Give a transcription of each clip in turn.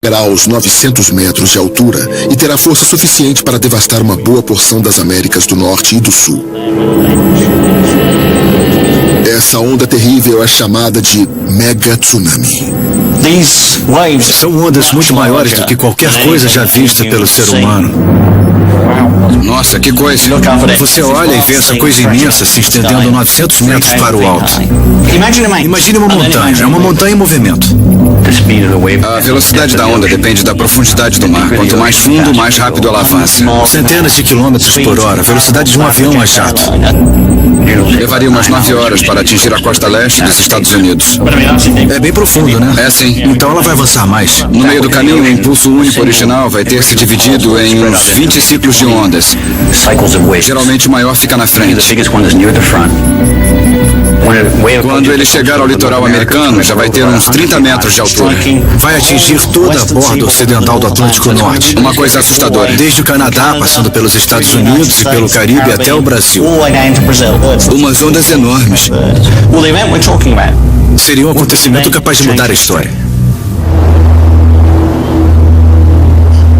chegará aos 900 metros de altura e terá força suficiente para devastar uma boa porção das Américas do Norte e do Sul. Essa onda terrível é chamada de mega tsunami. São ondas muito maiores do que qualquer coisa já vista pelo ser humano. Nossa, que coisa. Você olha e vê essa coisa imensa se estendendo 900 metros para o alto. Imagine uma montanha, é uma montanha em movimento. A velocidade da onda depende da profundidade do mar. Quanto mais fundo, mais rápido ela avança. Centenas de quilômetros por hora, a velocidade de um avião a jato. Levaria umas 9 horas para atingir a costa leste dos Estados Unidos. É bem profundo, né? É sim. Então ela vai avançar mais. No meio do caminho, o impulso único original vai ter se dividido em uns 20 ciclos de ondas. Geralmente o maior fica na frente. Quando ele chegar ao litoral americano, já vai ter uns 30 metros de altura. Vai atingir toda a borda ocidental do Atlântico Norte. Uma coisa assustadora. Desde o Canadá, passando pelos Estados Unidos e pelo Caribe até o Brasil. Umas ondas enormes. Seria um acontecimento capaz de mudar a história.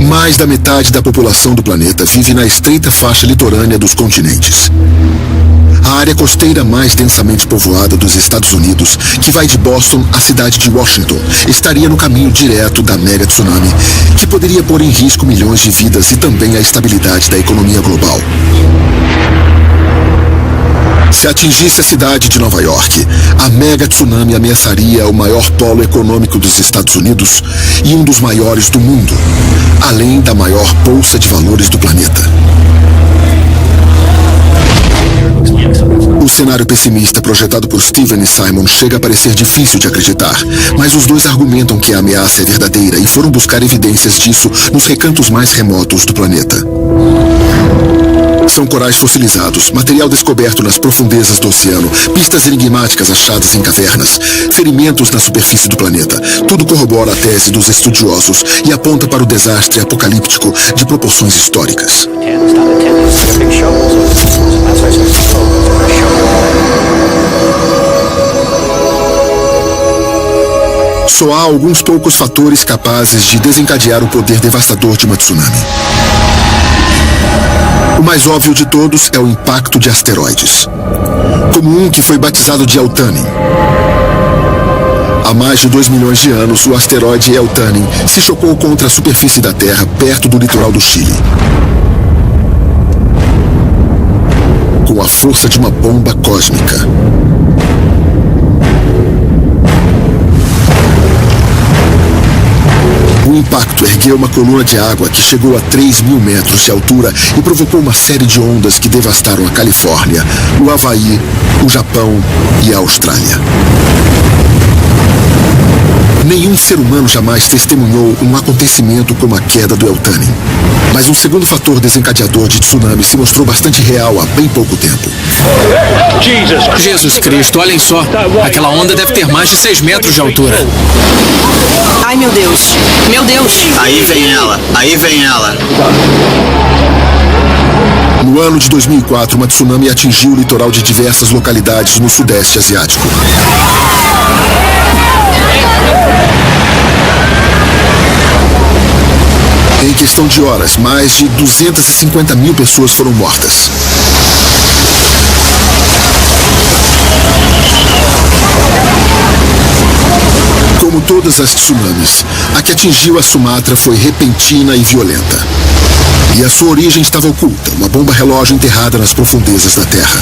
Mais da metade da população do planeta vive na estreita faixa litorânea dos continentes. A área costeira mais densamente povoada dos Estados Unidos, que vai de Boston à cidade de Washington, estaria no caminho direto da mega tsunami, que poderia pôr em risco milhões de vidas e também a estabilidade da economia global. Se atingisse a cidade de Nova York, a mega tsunami ameaçaria o maior polo econômico dos Estados Unidos e um dos maiores do mundo, além da maior bolsa de valores do planeta. O cenário pessimista projetado por Steven e Simon chega a parecer difícil de acreditar, mas os dois argumentam que a ameaça é verdadeira e foram buscar evidências disso nos recantos mais remotos do planeta. São corais fossilizados, material descoberto nas profundezas do oceano, pistas enigmáticas achadas em cavernas, ferimentos na superfície do planeta. Tudo corrobora a tese dos estudiosos e aponta para o desastre apocalíptico de proporções históricas. Só há alguns poucos fatores capazes de desencadear o poder devastador de uma tsunami. O mais óbvio de todos é o impacto de asteroides, como um que foi batizado de Eltanin. Há mais de 2 milhões de anos, o asteroide Eltanin se chocou contra a superfície da Terra, perto do litoral do Chile. Com a força de uma bomba cósmica. O impacto ergueu uma coluna de água que chegou a 3.000 metros de altura e provocou uma série de ondas que devastaram a Califórnia, o Havaí, o Japão e a Austrália. Nenhum ser humano jamais testemunhou um acontecimento como a queda do Eltanin. Mas um segundo fator desencadeador de tsunami se mostrou bastante real há bem pouco tempo. Jesus Cristo, olhem só. Aquela onda deve ter mais de 6 metros de altura. Ai, meu Deus. Meu Deus. Aí vem ela. Aí vem ela. No ano de 2004, uma tsunami atingiu o litoral de diversas localidades no Sudeste Asiático. Em questão de horas, mais de 250 mil pessoas foram mortas. Como todas as tsunamis, a que atingiu a Sumatra foi repentina e violenta. E a sua origem estava oculta, uma bomba relógio enterrada nas profundezas da Terra.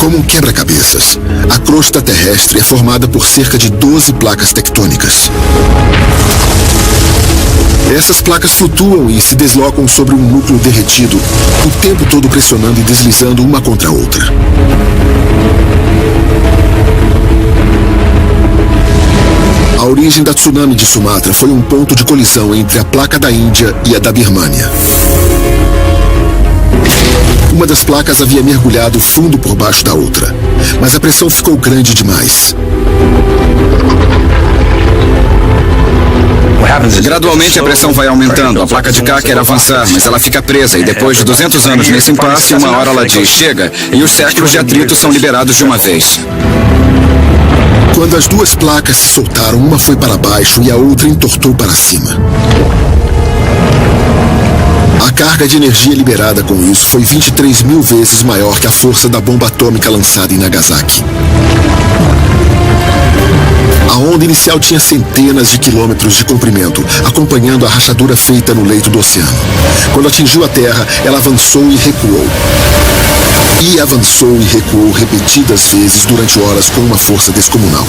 Como um quebra-cabeças, a crosta terrestre é formada por cerca de 12 placas tectônicas. Essas placas flutuam e se deslocam sobre um núcleo derretido, o tempo todo pressionando e deslizando uma contra a outra. A origem da tsunami de Sumatra foi um ponto de colisão entre a placa da Índia e a da Birmânia. Uma das placas havia mergulhado fundo por baixo da outra, mas a pressão ficou grande demais. Gradualmente a pressão vai aumentando. A placa de cá quer avançar, mas ela fica presa. E depois de 200 anos nesse impasse, uma hora ela diz, chega. E os séculos de atrito são liberados de uma vez. Quando as duas placas se soltaram, uma foi para baixo e a outra entortou para cima. A carga de energia liberada com isso foi 23 mil vezes maior que a força da bomba atômica lançada em Nagasaki. A onda inicial tinha centenas de quilômetros de comprimento, acompanhando a rachadura feita no leito do oceano. Quando atingiu a Terra, ela avançou e recuou. E avançou e recuou repetidas vezes durante horas com uma força descomunal.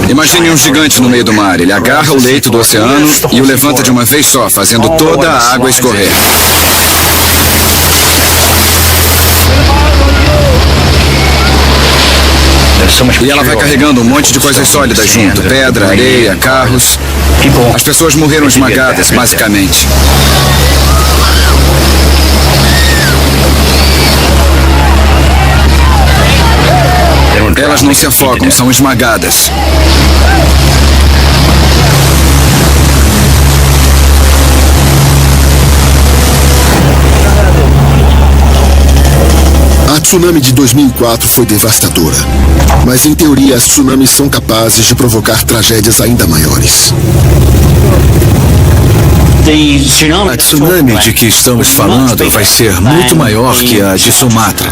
Imagine um gigante no meio do mar. Ele agarra o leito do oceano e o levanta de uma vez só, fazendo toda a água escorrer. E ela vai carregando um monte de coisas sólidas junto. Pedra, areia, carros. As pessoas morreram esmagadas, basicamente. Elas não se afogam, são esmagadas. A tsunami de 2004 foi devastadora. Mas, em teoria, as tsunamis são capazes de provocar tragédias ainda maiores. A tsunami de que estamos falando vai ser muito maior que a de Sumatra.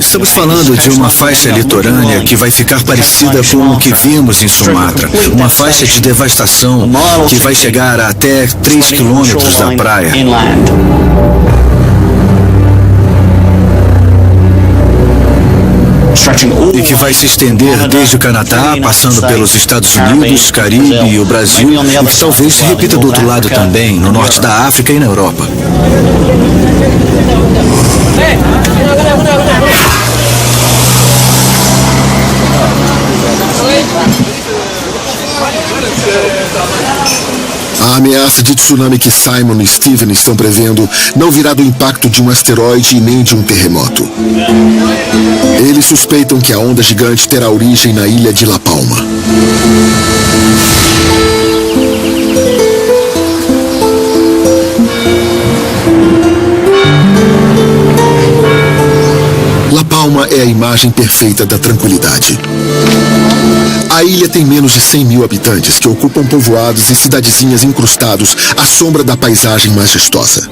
Estamos falando de uma faixa litorânea que vai ficar parecida com o que vimos em Sumatra. Uma faixa de devastação que vai chegar a até 3 quilômetros da praia. E que vai se estender desde o Canadá, passando pelos Estados Unidos, Caribe e o Brasil, e que talvez se repita do outro lado também, no norte da África e na Europa. A ameaça de tsunami que Simon e Steven estão prevendo não virá do impacto de um asteroide e nem de um terremoto. Eles suspeitam que a onda gigante terá origem na ilha de La Palma. La Palma é a imagem perfeita da tranquilidade. A ilha tem menos de 100 mil habitantes que ocupam povoados e cidadezinhas incrustados à sombra da paisagem majestosa.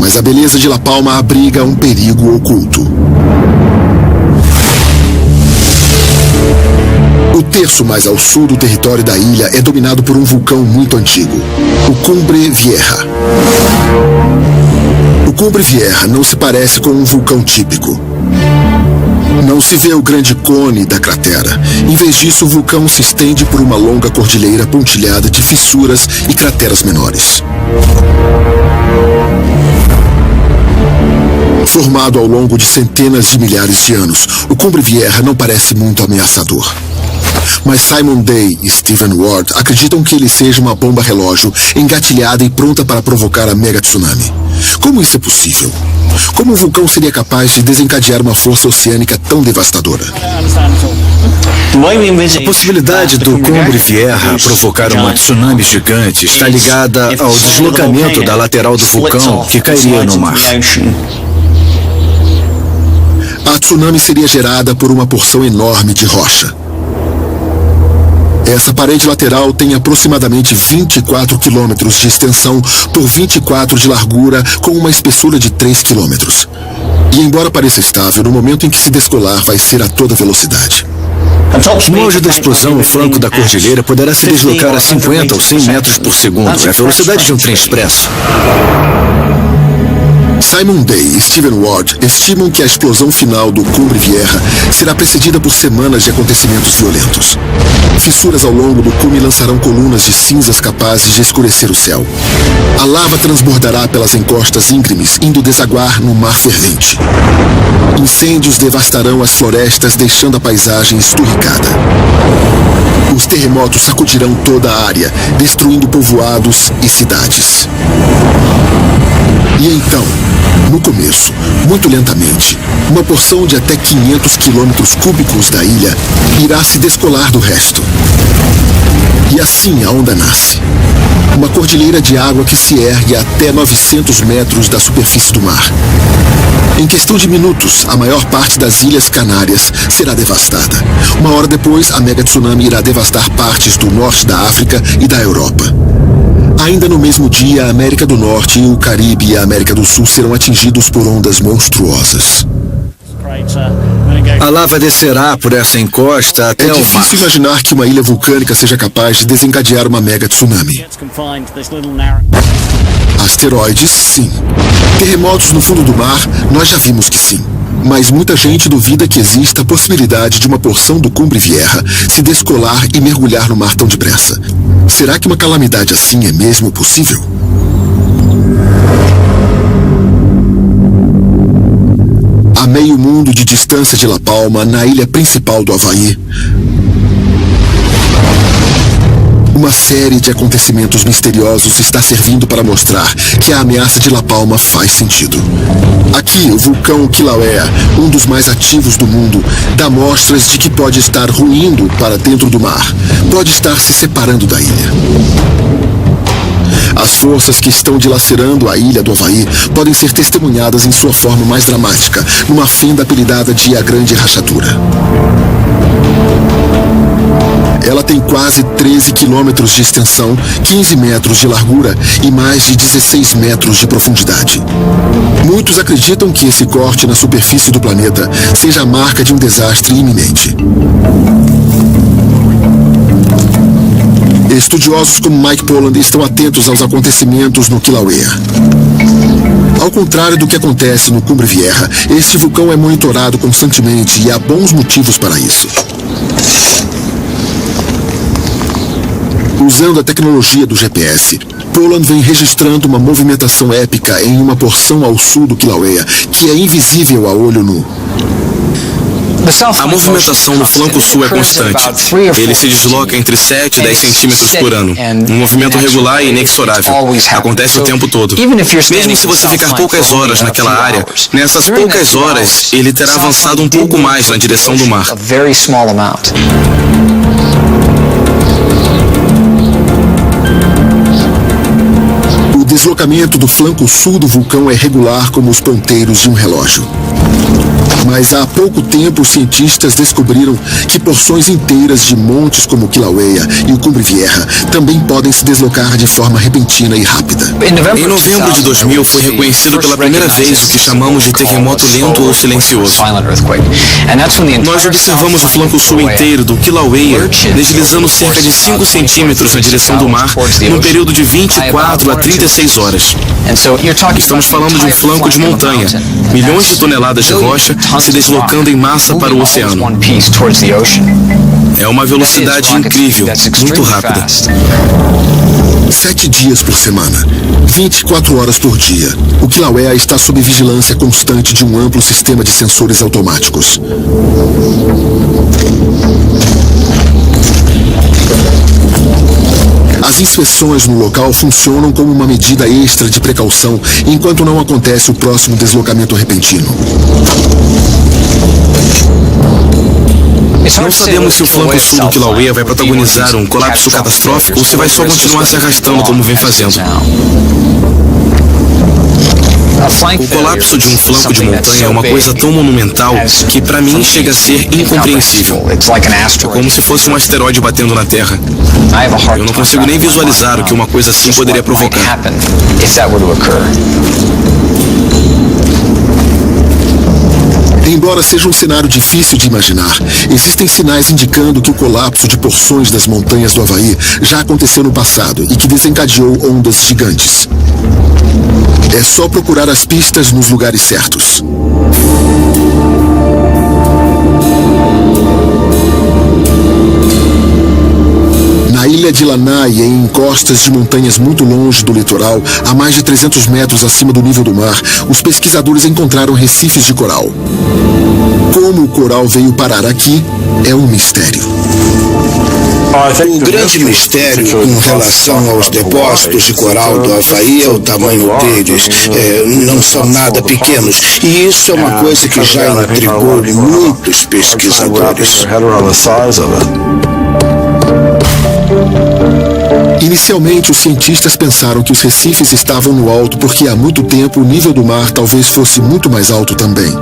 Mas a beleza de La Palma abriga um perigo oculto. O terço mais ao sul do território da ilha é dominado por um vulcão muito antigo, o Cumbre Vieja. O Cumbre Vieja não se parece com um vulcão típico. Não se vê o grande cone da cratera. Em vez disso, o vulcão se estende por uma longa cordilheira pontilhada de fissuras e crateras menores. Formado ao longo de centenas de milhares de anos, o Cumbre Vieja não parece muito ameaçador. Mas Simon Day e Stephen Ward acreditam que ele seja uma bomba relógio engatilhada e pronta para provocar a mega tsunami. Como isso é possível? Como um vulcão seria capaz de desencadear uma força oceânica tão devastadora? A possibilidade do Cumbre Vieja provocar uma tsunami gigante está ligada ao deslocamento da lateral do vulcão que cairia no mar. A tsunami seria gerada por uma porção enorme de rocha. Essa parede lateral tem aproximadamente 24 quilômetros de extensão por 24 de largura, com uma espessura de 3 quilômetros. E embora pareça estável, no momento em que se descolar, vai ser a toda velocidade. No auge da explosão, o flanco da cordilheira poderá se deslocar a 50 ou 100 metros por segundo. É a velocidade de um trem expresso. Simon Day e Stephen Ward estimam que a explosão final do Cumbre Vieja será precedida por semanas de acontecimentos violentos. Fissuras ao longo do cume lançarão colunas de cinzas capazes de escurecer o céu. A lava transbordará pelas encostas íngremes, indo desaguar no mar fervente. Incêndios devastarão as florestas, deixando a paisagem esturricada. Os terremotos sacudirão toda a área, destruindo povoados e cidades. E então, no começo, muito lentamente, uma porção de até 500 quilômetros cúbicos da ilha irá se descolar do resto. E assim a onda nasce. Uma cordilheira de água que se ergue a até 900 metros da superfície do mar. Em questão de minutos, a maior parte das Ilhas Canárias será devastada. Uma hora depois, a mega tsunami irá devastar partes do norte da África e da Europa. Ainda no mesmo dia, a América do Norte, o Caribe e a América do Sul serão atingidos por ondas monstruosas. A lava descerá por essa encosta até É o mar. difícil imaginar que uma ilha vulcânica seja capaz de desencadear uma mega tsunami. Asteroides, sim. Terremotos no fundo do mar, nós já vimos que sim. Mas muita gente duvida que exista a possibilidade de uma porção do Cumbre Vieja se descolar e mergulhar no mar tão depressa. Será que uma calamidade assim é mesmo possível? A meio mundo de distância de La Palma, na ilha principal do Havaí, uma série de acontecimentos misteriosos está servindo para mostrar que a ameaça de La Palma faz sentido. Aqui, o vulcão Kilauea, um dos mais ativos do mundo, dá mostras de que pode estar ruindo para dentro do mar, pode estar se separando da ilha. As forças que estão dilacerando a ilha do Havaí podem ser testemunhadas em sua forma mais dramática, numa fenda apelidada de A Grande Rachadura. Ela tem quase 13 quilômetros de extensão, 15 metros de largura e mais de 16 metros de profundidade. Muitos acreditam que esse corte na superfície do planeta seja a marca de um desastre iminente. Estudiosos como Mike Pollan estão atentos aos acontecimentos no Kilauea. Ao contrário do que acontece no Cumbre Vieja, este vulcão é monitorado constantemente e há bons motivos para isso. Usando a tecnologia do GPS, Pollan vem registrando uma movimentação épica em uma porção ao sul do Kilauea, que é invisível a olho nu. A movimentação no flanco sul é constante. Ele se desloca entre 7 e 10 centímetros por ano. Um movimento regular e inexorável. Acontece o tempo todo. Mesmo se você ficar poucas horas naquela área, nessas poucas horas, ele terá avançado um pouco mais na direção do mar. O deslocamento do flanco sul do vulcão é regular como os ponteiros de um relógio. Mas há pouco tempo os cientistas descobriram que porções inteiras de montes como o Kilauea e o Cumbre Vieja também podem se deslocar de forma repentina e rápida. Em novembro de 2000 foi reconhecido pela primeira vez o que chamamos de terremoto lento ou silencioso. Nós observamos o flanco sul inteiro do Kilauea deslizando cerca de 5 centímetros na direção do mar num período de 24 a 36 horas. Estamos falando de um flanco de montanha, milhões de toneladas de rocha se deslocando em massa para o oceano. É uma velocidade incrível, muito rápida. 7 dias por semana, 24 horas por dia, o Kilauea está sob vigilância constante de um amplo sistema de sensores automáticos. As inspeções no local funcionam como uma medida extra de precaução enquanto não acontece o próximo deslocamento repentino. Não sabemos se o flanco sul do Kilauea vai protagonizar um colapso catastrófico ou se vai só continuar se arrastando como vem fazendo. O colapso de um flanco de montanha é uma coisa tão monumental que para mim chega a ser incompreensível. É como se fosse um asteroide batendo na Terra. Eu não consigo nem visualizar o que uma coisa assim poderia provocar. Embora seja um cenário difícil de imaginar, existem sinais indicando que o colapso de porções das montanhas do Havaí já aconteceu no passado e que desencadeou ondas gigantes. É só procurar as pistas nos lugares certos. Na ilha de Lanai, em encostas de montanhas muito longe do litoral, a mais de 300 metros acima do nível do mar, os pesquisadores encontraram recifes de coral. Como o coral veio parar aqui é um mistério. O grande mistério com relação aos depósitos de coral do Havaí é o tamanho deles. Não são nada pequenos. E isso é uma coisa que já intrigou muitos pesquisadores. Inicialmente, os cientistas pensaram que os recifes estavam no alto porque há muito tempo o nível do mar talvez fosse muito mais alto também.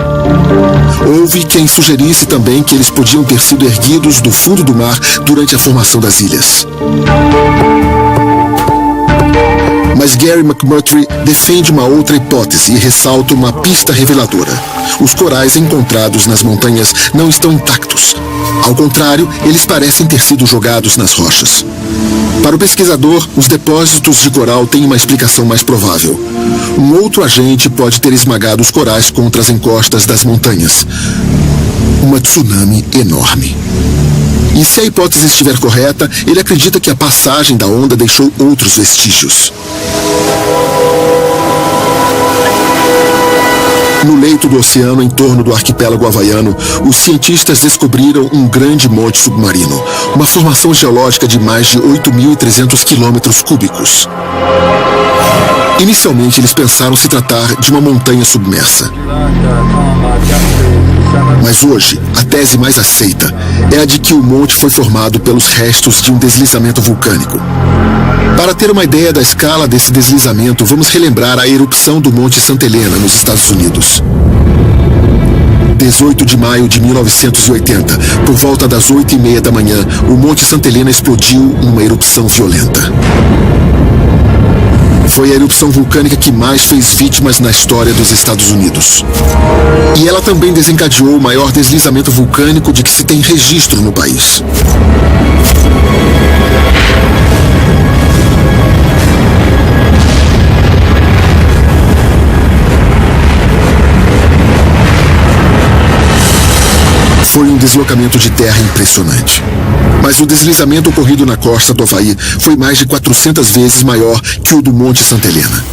Houve quem sugerisse também que eles podiam ter sido erguidos do fundo do mar durante a formação das ilhas. Mas Gary McMurtry defende uma outra hipótese e ressalta uma pista reveladora. Os corais encontrados nas montanhas não estão intactos. Ao contrário, eles parecem ter sido jogados nas rochas. Para o pesquisador, os depósitos de coral têm uma explicação mais provável. Um outro agente pode ter esmagado os corais contra as encostas das montanhas. Uma tsunami enorme. E se a hipótese estiver correta, ele acredita que a passagem da onda deixou outros vestígios. No leito do oceano em torno do arquipélago havaiano, os cientistas descobriram um grande monte submarino, uma formação geológica de mais de 8.300 quilômetros cúbicos. Inicialmente, eles pensaram se tratar de uma montanha submersa. Mas hoje, a tese mais aceita é a de que o monte foi formado pelos restos de um deslizamento vulcânico. Para ter uma ideia da escala desse deslizamento, vamos relembrar a erupção do Monte Santa Helena, nos Estados Unidos. 18 de maio de 1980, por volta das 8h30 da manhã, o Monte Santa Helena explodiu numa erupção violenta. Foi a erupção vulcânica que mais fez vítimas na história dos Estados Unidos. E ela também desencadeou o maior deslizamento vulcânico de que se tem registro no país. Foi um deslocamento de terra impressionante. Mas o deslizamento ocorrido na costa do Havaí foi mais de 400 vezes maior que o do Monte Santa Helena.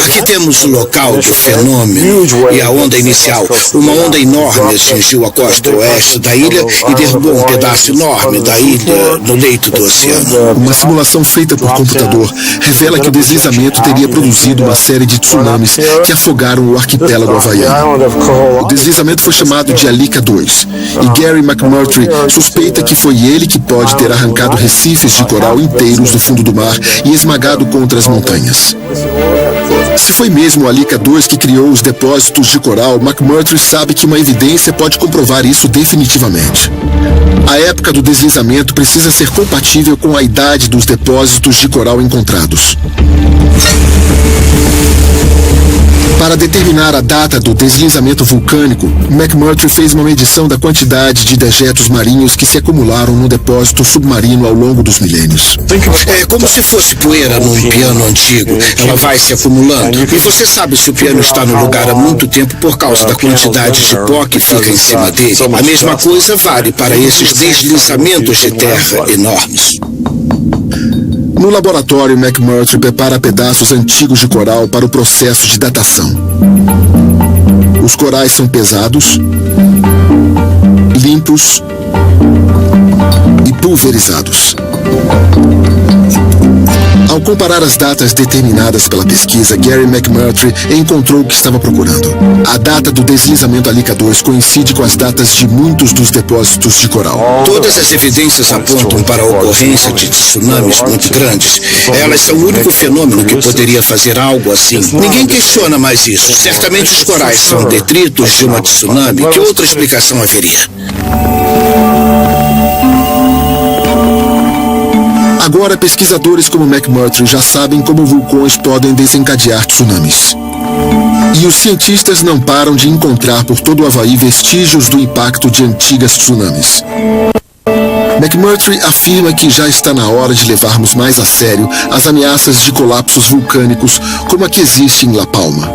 Aqui temos o local do fenômeno e a onda inicial. Uma onda enorme atingiu a costa oeste da ilha e derrubou um pedaço enorme da ilha no leito do oceano. Uma simulação feita por computador revela que o deslizamento teria produzido uma série de tsunamis que afogaram o arquipélago havaiano. O deslizamento foi chamado de Alika 2 e Gary McMurtry suspeita que foi ele que pode ter arrancado recifes de coral inteiros do fundo do mar e esmagado contra as montanhas. Se foi mesmo o Alika 2 que criou os depósitos de coral, McMurtry sabe que uma evidência pode comprovar isso definitivamente. A época do deslizamento precisa ser compatível com a idade dos depósitos de coral encontrados. Para determinar a data do deslizamento vulcânico, McMurtry fez uma medição da quantidade de dejetos marinhos que se acumularam no depósito submarino ao longo dos milênios. É como se fosse poeira num piano antigo. Ela vai se acumulando. E você sabe se o piano está no lugar há muito tempo por causa da quantidade de pó que fica em cima dele. A mesma coisa vale para esses deslizamentos de terra enormes. No laboratório, McMurtry prepara pedaços antigos de coral para o processo de datação. Os corais são pesados, limpos e pulverizados. Ao comparar as datas determinadas pela pesquisa, Gary McMurtry encontrou o que estava procurando. A data do deslizamento Alika 2 coincide com as datas de muitos dos depósitos de coral. Todas as evidências apontam para a ocorrência de tsunamis muito grandes. Elas são o único fenômeno que poderia fazer algo assim. Ninguém questiona mais isso. Certamente os corais são detritos de uma tsunami. Que outra explicação haveria? Agora, pesquisadores como McMurtry já sabem como vulcões podem desencadear tsunamis. E os cientistas não param de encontrar por todo o Havaí vestígios do impacto de antigas tsunamis. McMurtry afirma que já está na hora de levarmos mais a sério as ameaças de colapsos vulcânicos como a que existe em La Palma.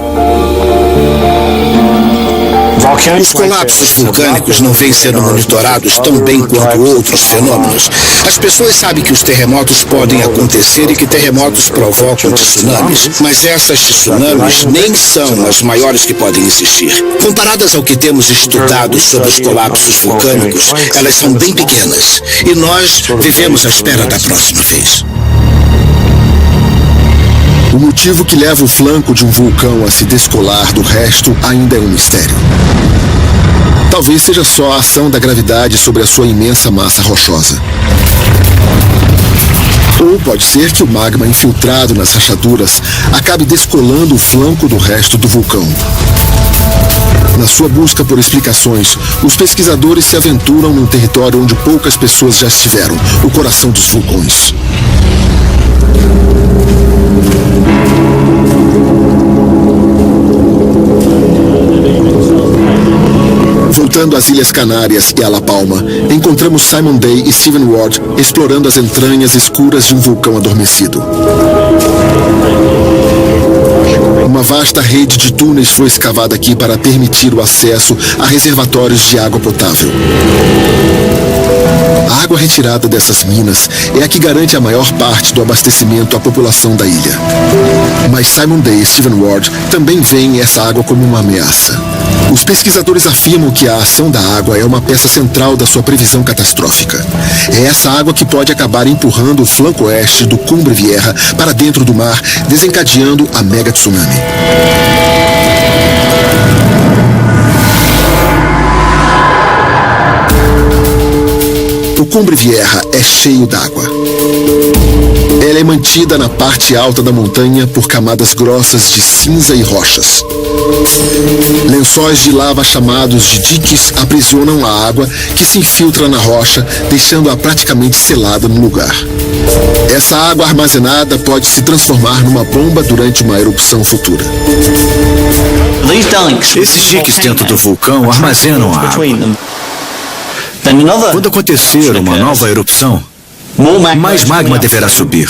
Os colapsos vulcânicos não vêm sendo monitorados tão bem quanto outros fenômenos. As pessoas sabem que os terremotos podem acontecer e que terremotos provocam tsunamis, mas essas tsunamis nem são as maiores que podem existir. Comparadas ao que temos estudado sobre os colapsos vulcânicos, elas são bem pequenas e nós vivemos à espera da próxima vez. O motivo que leva o flanco de um vulcão a se descolar do resto ainda é um mistério. Talvez seja só a ação da gravidade sobre a sua imensa massa rochosa. Ou pode ser que o magma infiltrado nas rachaduras acabe descolando o flanco do resto do vulcão. Na sua busca por explicações, os pesquisadores se aventuram num território onde poucas pessoas já estiveram, o coração dos vulcões. Voltando às Ilhas Canárias e a La Palma, encontramos Simon Day e Stephen Ward explorando as entranhas escuras de um vulcão adormecido. Uma vasta rede de túneis foi escavada aqui para permitir o acesso a reservatórios de água potável. A água retirada dessas minas é a que garante a maior parte do abastecimento à população da ilha. Mas Simon Day e Stephen Ward também veem essa água como uma ameaça. Os pesquisadores afirmam que a ação da água é uma peça central da sua previsão catastrófica. É essa água que pode acabar empurrando o flanco oeste do Cumbre Vieja para dentro do mar, desencadeando a mega tsunami. O Cumbre Vieja é cheio d'água. Ela é mantida na parte alta da montanha por camadas grossas de cinza e rochas. Lençóis de lava chamados de diques aprisionam a água que se infiltra na rocha, deixando-a praticamente selada no lugar. Essa água armazenada pode se transformar numa bomba durante uma erupção futura. Esses diques dentro do vulcão armazenam a água. Quando acontecer uma nova erupção, mais magma deverá subir.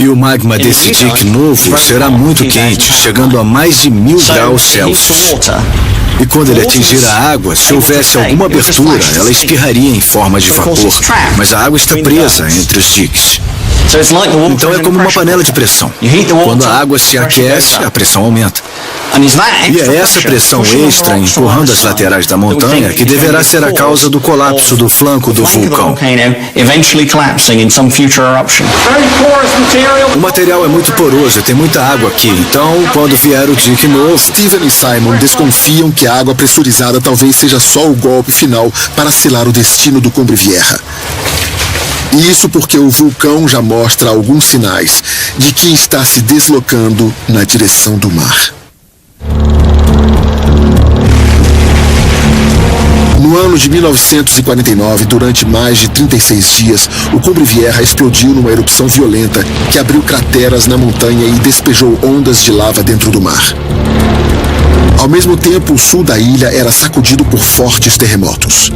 E o magma desse dique novo será muito quente, chegando a mais de 1000 graus Celsius. E quando ele atingir a água, se houvesse alguma abertura, ela espirraria em forma de vapor. Mas a água está presa entre os diques. Então é como uma panela de pressão. Quando a água se aquece, a pressão aumenta. E é essa pressão extra empurrando as laterais da montanha que deverá ser a causa do colapso do flanco do vulcão. O material é muito poroso e tem muita água aqui, então quando vier o dique novo... Stephen e Simon desconfiam que a água pressurizada talvez seja só o golpe final para selar o destino do Cumbre Vieja. Isso porque o vulcão já mostra alguns sinais de que está se deslocando na direção do mar. No ano de 1949, durante mais de 36 dias, o Cumbre Vieja explodiu numa erupção violenta que abriu crateras na montanha e despejou ondas de lava dentro do mar. Ao mesmo tempo, o sul da ilha era sacudido por fortes terremotos.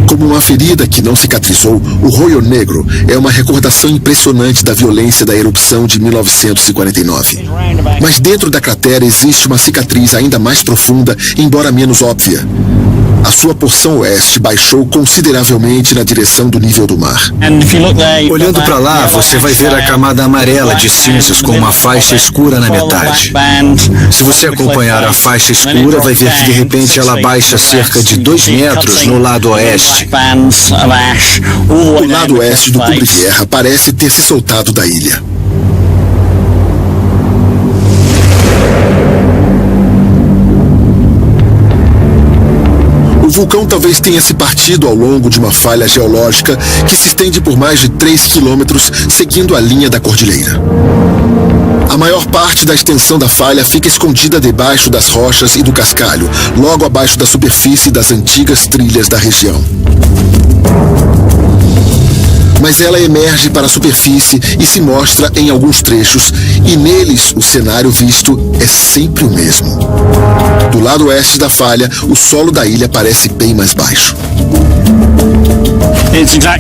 Como uma ferida que não cicatrizou, o Roio Negro é uma recordação impressionante da violência da erupção de 1949. Mas dentro da cratera existe uma cicatriz ainda mais profunda, embora menos óbvia. A sua porção oeste baixou consideravelmente na direção do nível do mar. Olhando para lá, você vai ver a camada amarela de cinzas com uma faixa escura na metade. Se você acompanhar a faixa escura, vai ver que de repente ela baixa cerca de 2 metros no lado oeste. O lado oeste do Cumbre Vieja parece ter se soltado da ilha. O vulcão talvez tenha se partido ao longo de uma falha geológica que se estende por mais de 3 quilômetros, seguindo a linha da cordilheira. A maior parte da extensão da falha fica escondida debaixo das rochas e do cascalho, logo abaixo da superfície das antigas trilhas da região. Mas ela emerge para a superfície e se mostra em alguns trechos, e neles o cenário visto é sempre o mesmo. Do lado oeste da falha, o solo da ilha parece bem mais baixo.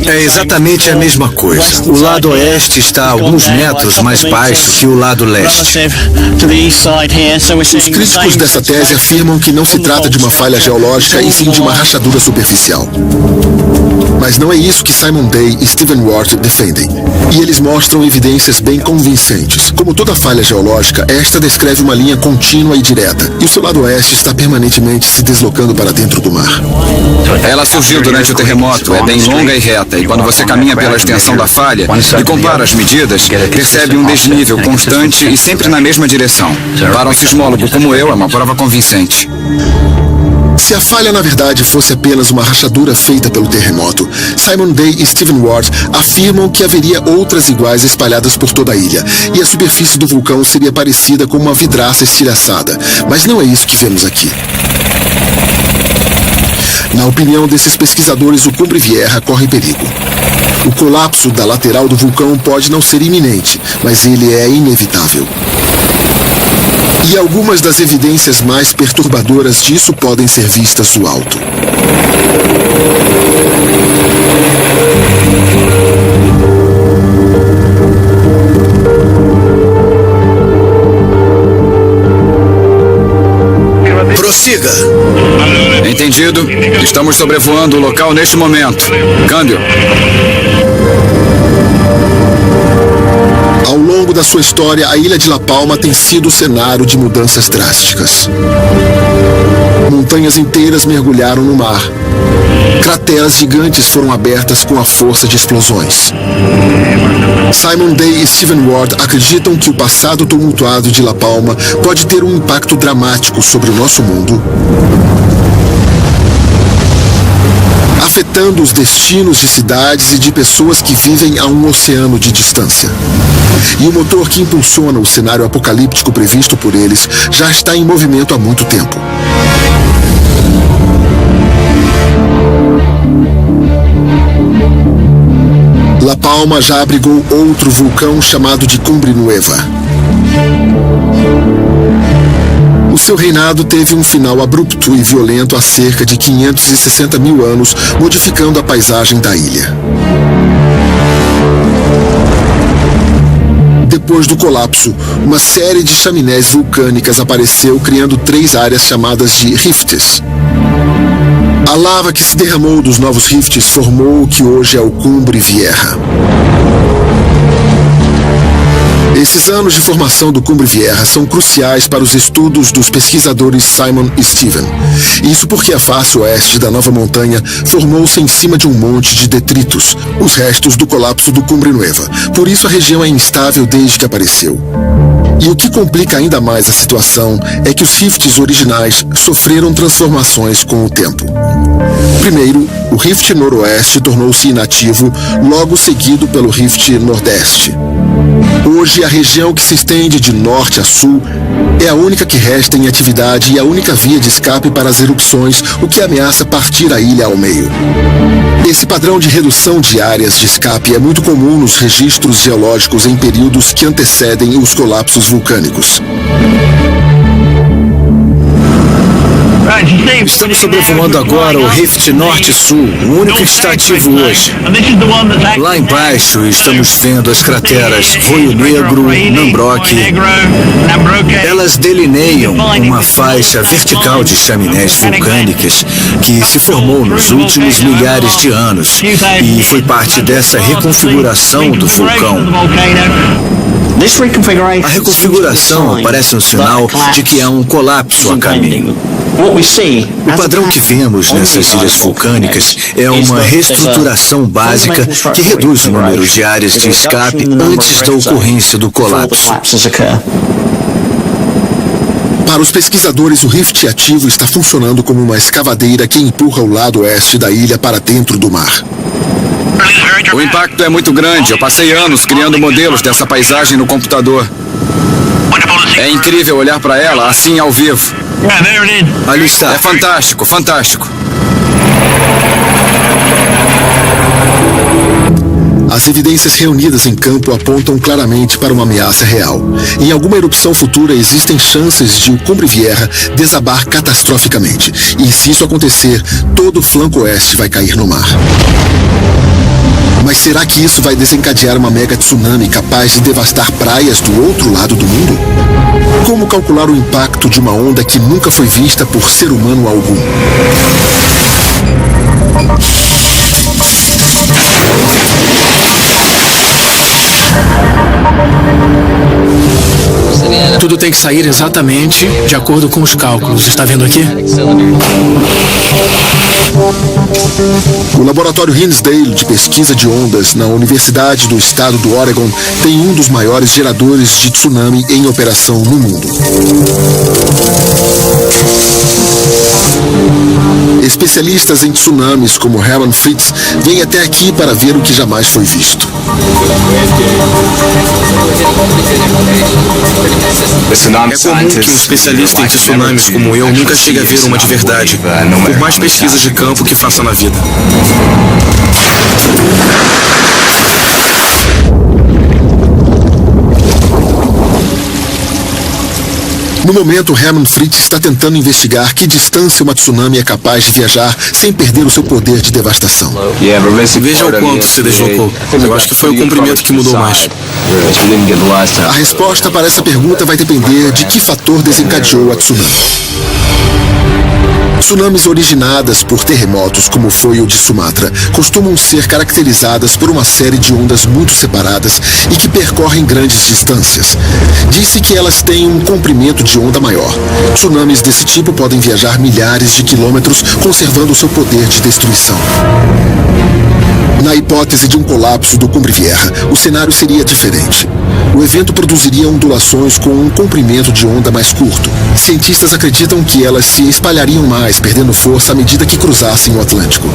É exatamente a mesma coisa. O lado oeste está a alguns metros mais baixo que o lado leste. Os críticos dessa tese afirmam que não se trata de uma falha geológica e sim de uma rachadura superficial. Mas não é isso que Simon Day e Stephen Ward defendem. E eles mostram evidências bem convincentes. Como toda falha geológica, esta descreve uma linha contínua e direta, e o seu lado oeste está permanentemente se deslocando para dentro do mar. Ela surgiu durante o terremoto, é bem longa e reta, e quando você caminha pela extensão da falha e compara as medidas, percebe um desnível constante e sempre na mesma direção. Para um sismólogo como eu, é uma prova convincente. Se a falha, na verdade, fosse apenas uma rachadura feita pelo terremoto, Simon Day e Stephen Ward afirmam que haveria outras iguais espalhadas por toda a ilha, e a superfície do vulcão seria parecida com uma vidraça estilhaçada. Mas não é isso que vemos aqui. Na opinião desses pesquisadores, o Cumbre Vieja corre perigo. O colapso da lateral do vulcão pode não ser iminente, mas ele é inevitável. E algumas das evidências mais perturbadoras disso podem ser vistas do alto. Prossiga. Entendido. Estamos sobrevoando o local neste momento. Câmbio. Ao longo da sua história, a ilha de La Palma tem sido o cenário de mudanças drásticas. Montanhas inteiras mergulharam no mar. Crateras gigantes foram abertas com a força de explosões. Simon Day e Stephen Ward acreditam que o passado tumultuado de La Palma pode ter um impacto dramático sobre o nosso mundo, afetando os destinos de cidades e de pessoas que vivem a um oceano de distância. E o motor que impulsiona o cenário apocalíptico previsto por eles já está em movimento há muito tempo. La Palma já abrigou outro vulcão chamado de Cumbre Nueva. O seu reinado teve um final abrupto e violento há cerca de 560 mil anos, modificando a paisagem da ilha. Depois do colapso, uma série de chaminés vulcânicas apareceu, criando 3 áreas chamadas de rifts. A lava que se derramou dos novos rifts formou o que hoje é o Cumbre Vieja. Esses anos de formação do Cumbre Vieja são cruciais para os estudos dos pesquisadores Simon e Stephen. Isso porque a face oeste da nova montanha formou-se em cima de um monte de detritos, os restos do colapso do Cumbre Nueva. Por isso a região é instável desde que apareceu. E o que complica ainda mais a situação é que os rifts originais sofreram transformações com o tempo. Primeiro, o rift noroeste tornou-se inativo, logo seguido pelo rift nordeste. Hoje, a região que se estende de norte a sul é a única que resta em atividade e a única via de escape para as erupções, o que ameaça partir a ilha ao meio. Esse padrão de redução de áreas de escape é muito comum nos registros geológicos em períodos que antecedem os colapsos vulcânicos. Estamos sobrevoando agora o Rift Norte-Sul, o único que está ativo hoje. Lá embaixo estamos vendo as crateras Roio Negro, Nambroque. Elas delineiam uma faixa vertical de chaminés vulcânicas que se formou nos últimos milhares de anos e foi parte dessa reconfiguração do vulcão. A reconfiguração parece um sinal de que há um colapso a caminho. O padrão que vemos nessas ilhas vulcânicas é uma reestruturação básica que reduz o número de áreas de escape antes da ocorrência do colapso. Para os pesquisadores, o rift ativo está funcionando como uma escavadeira que empurra o lado oeste da ilha para dentro do mar. O impacto é muito grande. Eu passei anos criando modelos dessa paisagem no computador. É incrível olhar para ela assim ao vivo. Ali está. É fantástico, fantástico. As evidências reunidas em campo apontam claramente para uma ameaça real. Em alguma erupção futura existem chances de o Cumbre Vieja desabar catastroficamente. E se isso acontecer, todo o flanco oeste vai cair no mar. Mas será que isso vai desencadear uma mega tsunami capaz de devastar praias do outro lado do mundo? Como calcular o impacto de uma onda que nunca foi vista por ser humano algum? Tudo tem que sair exatamente de acordo com os cálculos. Está vendo aqui? O laboratório Hinsdale de pesquisa de ondas na Universidade do Estado do Oregon tem um dos maiores geradores de tsunami em operação no mundo. Especialistas em tsunamis como Herman Fritz vêm até aqui para ver o que jamais foi visto. É comum que um especialista em tsunamis como eu nunca chegue a ver uma de verdade, por mais pesquisas de campo que faça na vida. No momento, Herman Fritz está tentando investigar que distância uma tsunami é capaz de viajar sem perder o seu poder de devastação. Veja o quanto se deslocou. Eu acho que foi o comprimento que mudou mais. A resposta para essa pergunta vai depender de que fator desencadeou a tsunami. Tsunamis originadas por terremotos, como foi o de Sumatra, costumam ser caracterizadas por uma série de ondas muito separadas e que percorrem grandes distâncias. Disse que elas têm um comprimento de onda maior. Tsunamis desse tipo podem viajar milhares de quilômetros, conservando seu poder de destruição. Na hipótese de um colapso do Cumbre Vieja, o cenário seria diferente. O evento produziria ondulações com um comprimento de onda mais curto. Cientistas acreditam que elas se espalhariam mais, perdendo força à medida que cruzassem o Atlântico.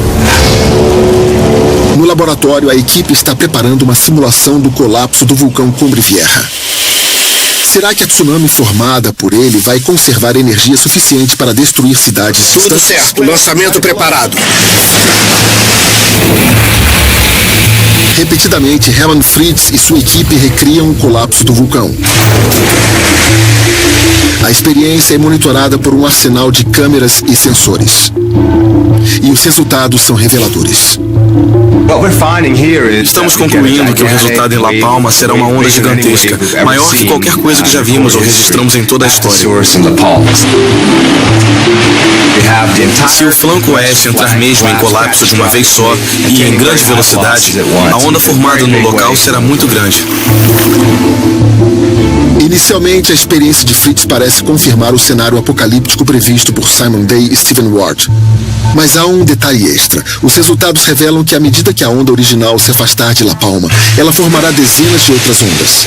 No laboratório, a equipe está preparando uma simulação do colapso do vulcão Cumbre Vieja. Será que a tsunami formada por ele vai conservar energia suficiente para destruir cidades distantes? Tudo certo, lançamento preparado. Repetidamente, Herman Fritz e sua equipe recriam o colapso do vulcão. A experiência é monitorada por um arsenal de câmeras e sensores. E os resultados são reveladores. Estamos concluindo que o resultado em La Palma será uma onda gigantesca, maior que qualquer coisa que já vimos ou registramos em toda a história. Se o flanco oeste entrar mesmo em colapso de uma vez só e em grande velocidade, a onda formada no local será muito grande. Inicialmente, a experiência de Fritz parece confirmar o cenário apocalíptico previsto por Simon Day e Stephen Ward. Mas há um detalhe extra. Os resultados revelam que à medida que a onda original se afastar de La Palma, ela formará dezenas de outras ondas.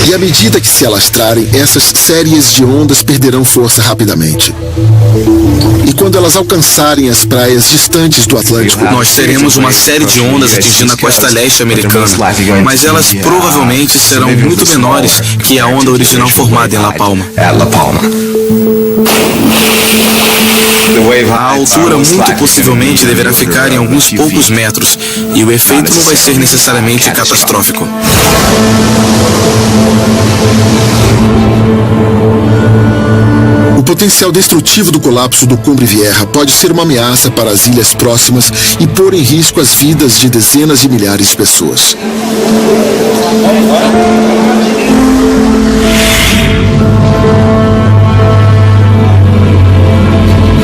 E à medida que se alastrarem, essas séries de ondas perderão força rapidamente. E quando elas alcançarem as praias distantes do Atlântico, nós teremos uma série de ondas atingindo a costa leste americana, mas elas provavelmente serão muito menores que a onda original formada em La Palma. A altura muito possivelmente deverá ficar em alguns poucos metros, e o efeito não vai ser necessariamente catastrófico. O potencial destrutivo do colapso do Cumbre Vieja pode ser uma ameaça para as ilhas próximas e pôr em risco as vidas de dezenas de milhares de pessoas.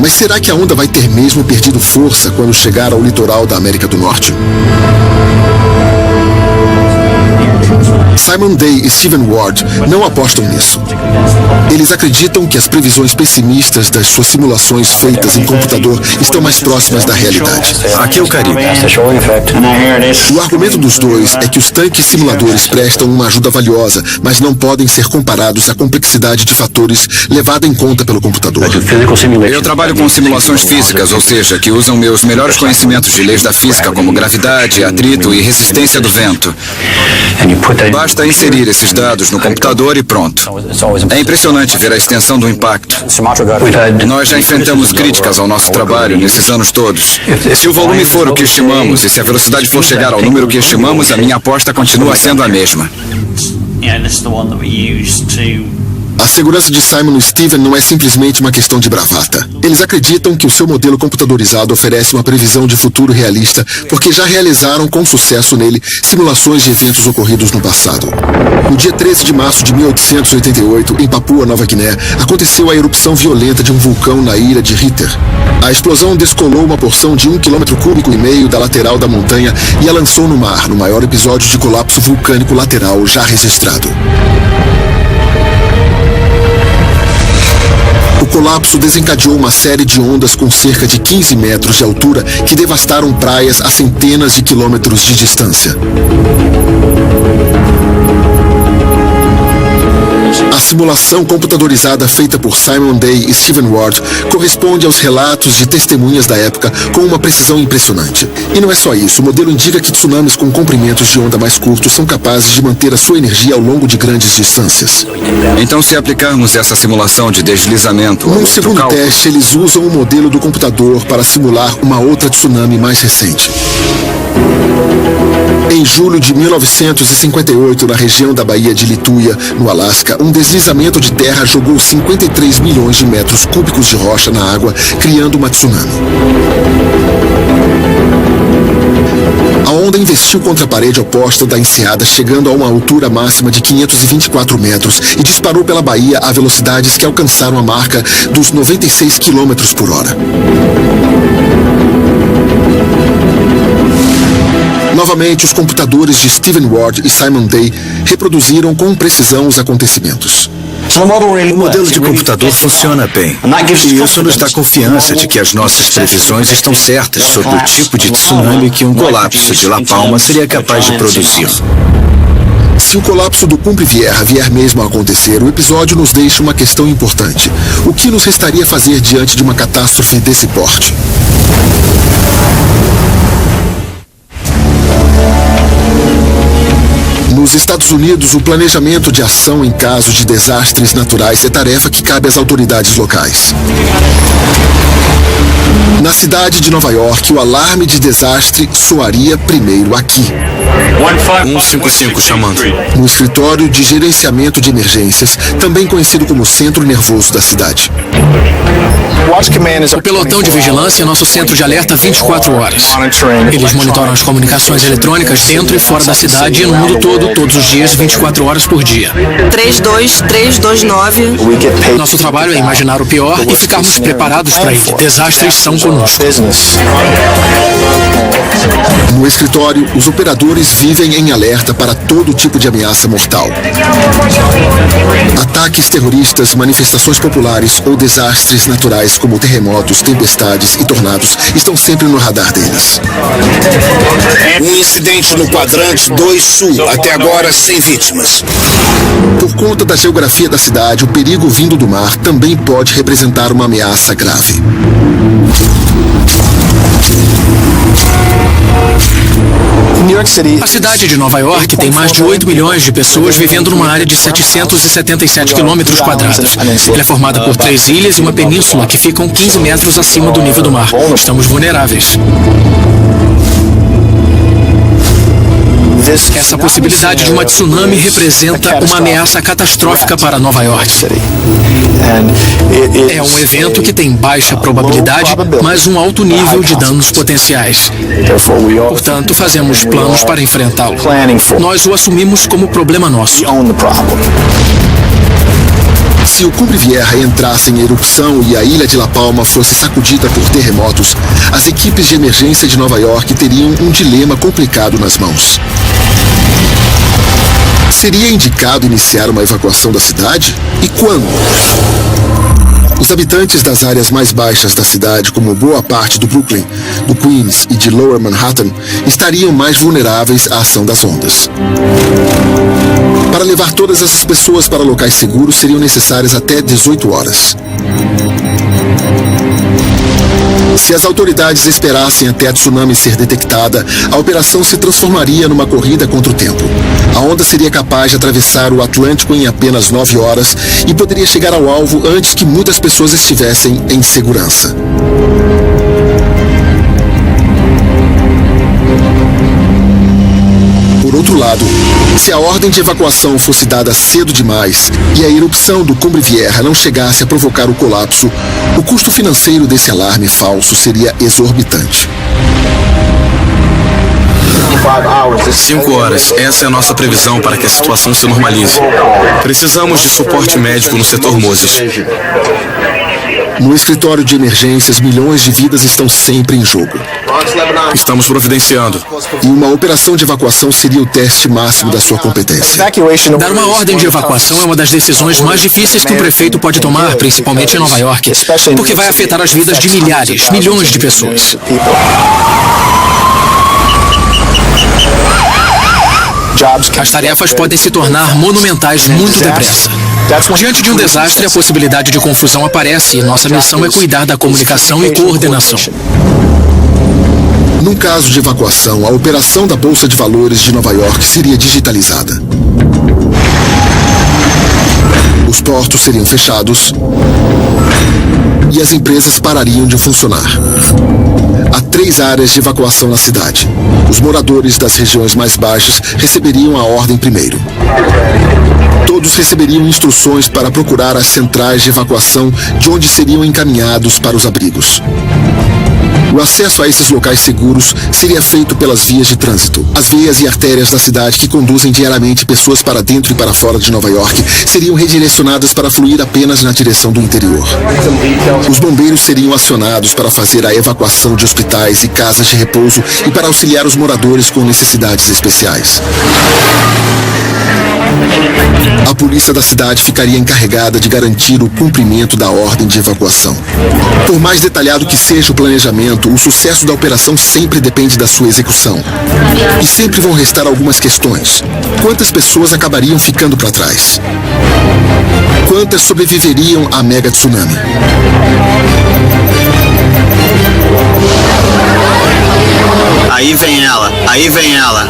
Mas será que a onda vai ter mesmo perdido força quando chegar ao litoral da América do Norte? Simon Day e Stephen Ward não apostam nisso. Eles acreditam que as previsões pessimistas das suas simulações feitas em computador estão mais próximas da realidade. Aqui é o Caribe. O argumento dos dois é que os tanques simuladores prestam uma ajuda valiosa, mas não podem ser comparados à complexidade de fatores levada em conta pelo computador. Eu trabalho com simulações físicas, ou seja, que usam meus melhores conhecimentos de leis da física, como gravidade, atrito e resistência do vento. Basta inserir esses dados no computador e pronto. É impressionante ver a extensão do impacto. Nós já enfrentamos críticas ao nosso trabalho nesses anos todos. Se o volume for o que estimamos e se a velocidade for chegar ao número que estimamos, a minha aposta continua sendo a mesma. A segurança de Simon e Steven não é simplesmente uma questão de bravata. Eles acreditam que o seu modelo computadorizado oferece uma previsão de futuro realista porque já realizaram com sucesso nele simulações de eventos ocorridos no passado. No dia 13 de março de 1888, em Papua Nova Guiné, aconteceu a erupção violenta de um vulcão na ilha de Ritter. A explosão descolou uma porção de 1,5 km da lateral da montanha e a lançou no mar, no maior episódio de colapso vulcânico lateral já registrado. O colapso desencadeou uma série de ondas com cerca de 15 metros de altura que devastaram praias a centenas de quilômetros de distância. A simulação computadorizada feita por Simon Day e Stephen Ward corresponde aos relatos de testemunhas da época com uma precisão impressionante. E não é só isso, o modelo indica que tsunamis com comprimentos de onda mais curtos são capazes de manter a sua energia ao longo de grandes distâncias. Então, se aplicarmos essa simulação de deslizamento... Num segundo teste, eles usam o modelo do computador para simular uma outra tsunami mais recente. Em julho de 1958, na região da Baía de Lituya, no Alasca, um deslizamento de terra jogou 53 milhões de metros cúbicos de rocha na água, criando uma tsunami. A onda investiu contra a parede oposta da enseada, chegando a uma altura máxima de 524 metros e disparou pela baía a velocidades que alcançaram a marca dos 96 km por hora. Novamente, os computadores de Stephen Ward e Simon Day reproduziram com precisão os acontecimentos. O modelo de computador funciona bem. E isso nos dá confiança de que as nossas previsões estão certas sobre o tipo de tsunami que um colapso de La Palma seria capaz de produzir. Se o colapso do Cumbre Vieja vier mesmo a acontecer, o episódio nos deixa uma questão importante. O que nos restaria fazer diante de uma catástrofe desse porte? Nos Estados Unidos, o planejamento de ação em caso de desastres naturais é tarefa que cabe às autoridades locais. Na cidade de Nova York, o alarme de desastre soaria primeiro aqui. 155 chamando. No escritório de gerenciamento de emergências, também conhecido como centro nervoso da cidade. O pelotão de vigilância é nosso centro de alerta 24 horas. Eles monitoram as comunicações eletrônicas dentro e fora da cidade e no mundo todo, todos os dias, 24 horas por dia. 32329. Nosso trabalho é imaginar o pior e ficarmos preparados para ele. Desastres são conosco. No escritório, os operadores vivem em alerta para todo tipo de ameaça mortal. Ataques terroristas, manifestações populares ou desastres naturais como terremotos, tempestades e tornados estão sempre no radar deles. Um incidente no quadrante 2 Sul, até agora sem vítimas. Por conta da geografia da cidade, o perigo vindo do mar também pode representar uma ameaça grave. A cidade de Nova York tem mais de 8 milhões de pessoas vivendo numa área de 777 quilômetros quadrados. Ela é formada por 3 ilhas e uma península que ficam 15 metros acima do nível do mar. Estamos vulneráveis. Essa possibilidade de uma tsunami representa uma ameaça catastrófica para Nova York. É um evento que tem baixa probabilidade, mas um alto nível de danos potenciais. Portanto, fazemos planos para enfrentá-lo. Nós o assumimos como problema nosso. Se o Cumbre Vieja entrasse em erupção e a ilha de La Palma fosse sacudida por terremotos, as equipes de emergência de Nova York teriam um dilema complicado nas mãos. Seria indicado iniciar uma evacuação da cidade? E quando? Os habitantes das áreas mais baixas da cidade, como boa parte do Brooklyn, do Queens e de Lower Manhattan, estariam mais vulneráveis à ação das ondas. Para levar todas essas pessoas para locais seguros, seriam necessárias até 18 horas. Se as autoridades esperassem até a tsunami ser detectada, a operação se transformaria numa corrida contra o tempo. A onda seria capaz de atravessar o Atlântico em apenas 9 horas e poderia chegar ao alvo antes que muitas pessoas estivessem em segurança. Por outro lado, se a ordem de evacuação fosse dada cedo demais e a erupção do Cumbre Vieja não chegasse a provocar o colapso, o custo financeiro desse alarme falso seria exorbitante. 5 horas. Essa é a nossa previsão para que a situação se normalize. Precisamos de suporte médico no setor Moses. No escritório de emergências, milhões de vidas estão sempre em jogo. Estamos providenciando. E uma operação de evacuação seria o teste máximo da sua competência. Dar uma ordem de evacuação é uma das decisões mais difíceis que um prefeito pode tomar, principalmente em Nova York, porque vai afetar as vidas de milhares, milhões de pessoas. As tarefas podem se tornar monumentais muito depressa. Diante de um desastre, a possibilidade de confusão aparece e nossa missão é cuidar da comunicação e coordenação. Num caso de evacuação, a operação da Bolsa de Valores de Nova York seria digitalizada. Os portos seriam fechados e as empresas parariam de funcionar. Há 3 áreas de evacuação na cidade. Os moradores das regiões mais baixas receberiam a ordem primeiro. Todos receberiam instruções para procurar as centrais de evacuação de onde seriam encaminhados para os abrigos. O acesso a esses locais seguros seria feito pelas vias de trânsito. As veias e artérias da cidade que conduzem diariamente pessoas para dentro e para fora de Nova York seriam redirecionadas para fluir apenas na direção do interior. Os bombeiros seriam acionados para fazer a evacuação de hospitais e casas de repouso e para auxiliar os moradores com necessidades especiais. A polícia da cidade ficaria encarregada de garantir o cumprimento da ordem de evacuação. Por mais detalhado que seja o planejamento, o sucesso da operação sempre depende da sua execução. E sempre vão restar algumas questões. Quantas pessoas acabariam ficando para trás? Quantas sobreviveriam à mega tsunami? Aí vem ela, aí vem ela.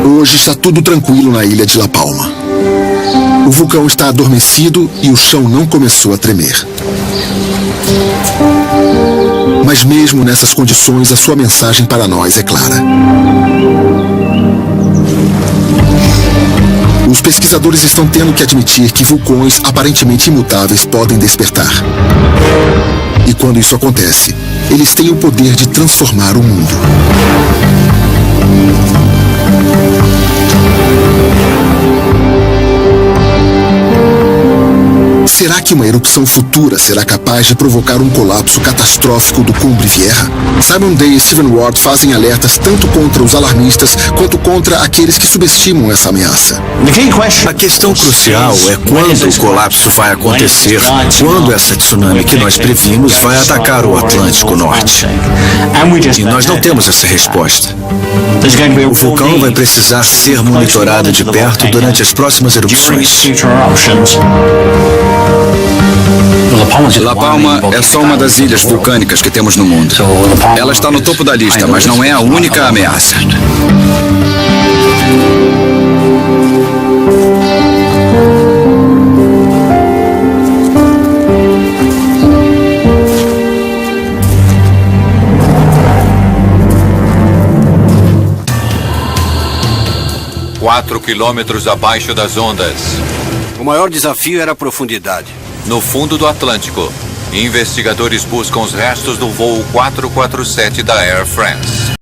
Hoje está tudo tranquilo na ilha de La Palma. O vulcão está adormecido e o chão não começou a tremer. Mas mesmo nessas condições, a sua mensagem para nós é clara. Os pesquisadores estão tendo que admitir que vulcões aparentemente imutáveis podem despertar. E quando isso acontece, eles têm o poder de transformar o mundo. Será que uma erupção futura será capaz de provocar um colapso catastrófico do Cumbre Vieja? Simon Day e Stephen Ward fazem alertas tanto contra os alarmistas quanto contra aqueles que subestimam essa ameaça. A questão crucial é quando o colapso vai acontecer, quando essa tsunami que nós previmos vai atacar o Atlântico Norte. E nós não temos essa resposta. O vulcão vai precisar ser monitorado de perto durante as próximas erupções. La Palma é só uma das ilhas vulcânicas que temos no mundo. Ela está no topo da lista, mas não é a única ameaça. Quatro quilômetros abaixo das ondas. O maior desafio era a profundidade. No fundo do Atlântico, investigadores buscam os restos do voo 447 da Air France.